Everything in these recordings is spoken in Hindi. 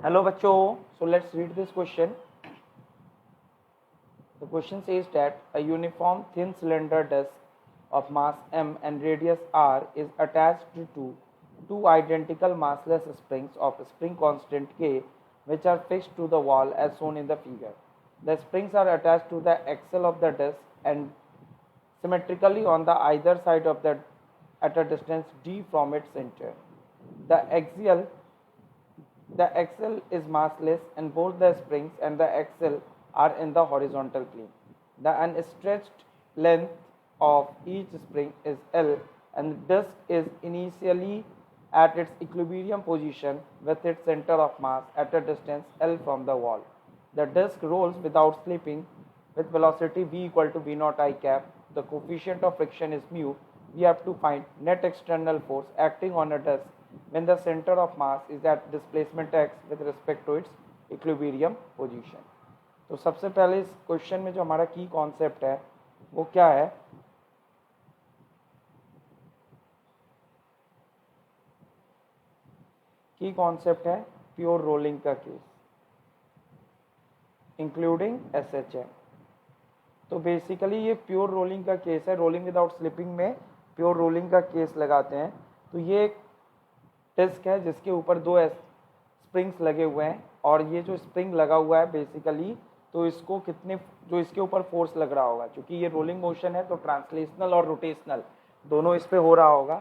Hello bachcho, so let's read this question. The question says that a uniform thin cylinder disc of mass m and radius r is attached to two identical massless springs of spring constant k, which are fixed to the wall as shown in the figure. The springs are attached to the axle of the disc and symmetrically on the either side of the at a distance d from its center. The axial the axle is massless and both the springs and the axle are in the horizontal plane. The unstretched length of each spring is L and the disc is initially at its equilibrium position with its center of mass at a distance L from the wall. The disc rolls without slipping with velocity v equal to v naught I cap. The coefficient of friction is mu. We have to find net external force acting on a disc when the center of mass is at displacement x with respect to its equilibrium position. तो सबसे पहले इस क्वेश्चन में जो हमारा की कॉन्सेप्ट है वो क्या है? की कॉन्सेप्ट है प्योर रोलिंग का केस इंक्लूडिंग SHM. तो बेसिकली ये प्योर रोलिंग का केस है. रोलिंग विदाउट स्लिपिंग में प्योर रोलिंग का केस लगाते हैं. तो ये एक डिस्क है जिसके ऊपर दो स्प्रिंग्स लगे हुए हैं और ये जो स्प्रिंग लगा हुआ है बेसिकली तो इसको कितने जो इसके ऊपर फोर्स लग रहा होगा, क्योंकि ये रोलिंग मोशन है तो ट्रांसलेशनल और रोटेशनल दोनों इस पे हो रहा होगा.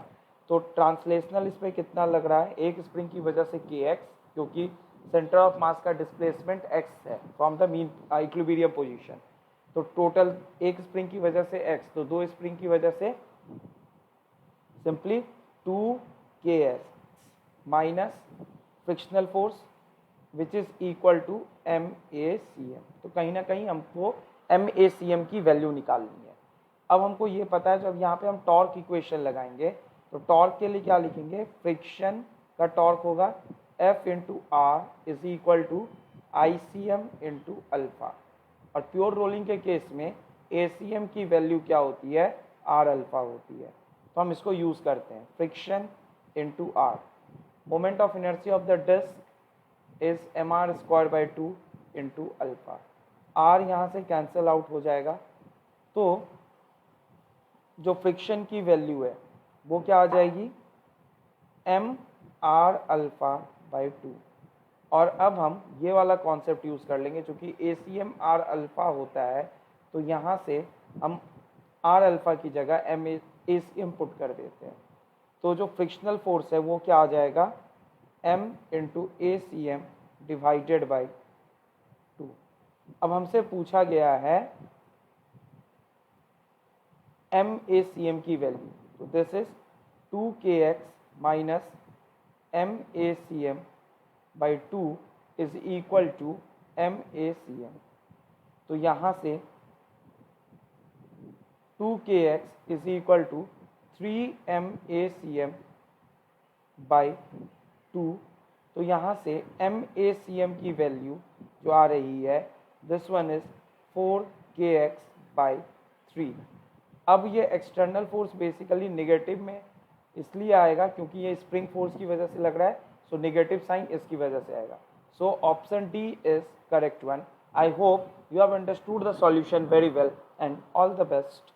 तो ट्रांसलेशनल इस पे कितना लग रहा है, एक स्प्रिंग की वजह से kx, क्योंकि सेंटर ऑफ मास का डिस्प्लेसमेंट x है from the mean equilibrium position. तो टोटल एक स्प्रिंग की वजह से x, तो दो स्प्रिंग की वजह से simply 2kx minus frictional force which is equal to MACM. तो कहीं ना कहीं हमको MACM की वैल्यू निकालनी है. अब हमको ये पता है जब यहाँ पे हम टॉर्क इक्वेशन लगाएंगे तो टॉर्क के लिए क्या लिखेंगे, फ्रिक्शन का टॉर्क होगा F into R is equal to ICM into alpha. और प्योर रोलिंग के केस में ACM की वैल्यू क्या होती है, R अल्फा होती है. तो हम इसको यूज करते हैं, friction into R. Moment of inertia of the disc is mr square by 2 into alpha. R यहाँ से कैंसिल आउट हो जाएगा. तो जो फ्रिक्शन की वैल्यू है वो क्या आ जाएगी, mr अल्फा बाई 2. और अब हम ये वाला कॉन्सेप्ट यूज़ कर लेंगे, क्योंकि ACM R अल्फा होता है तो यहाँ से हम R अल्फा की जगह ACM पुट कर देते हैं. तो जो फ्रिक्शनल फोर्स है वो क्या आ जाएगा, m into ACM divided by 2. अब हमसे पूछा गया है MACM की वैल्यू, तो this is 2kx minus MACM by 2 is equal to MACM. तो यहाँ से 2kx is equal to 3MACM by 2. तो यहाँ से MACM की वैल्यू जो आ रही है this one is 4kx by 3. अब ये एक्सटर्नल फोर्स बेसिकली नेगेटिव में इसलिए आएगा क्योंकि ये स्प्रिंग फोर्स की वजह से लग रहा है, सो नेगेटिव साइन इसकी वजह से आएगा. So option D is correct one. I hope you have understood the solution very well and all the best.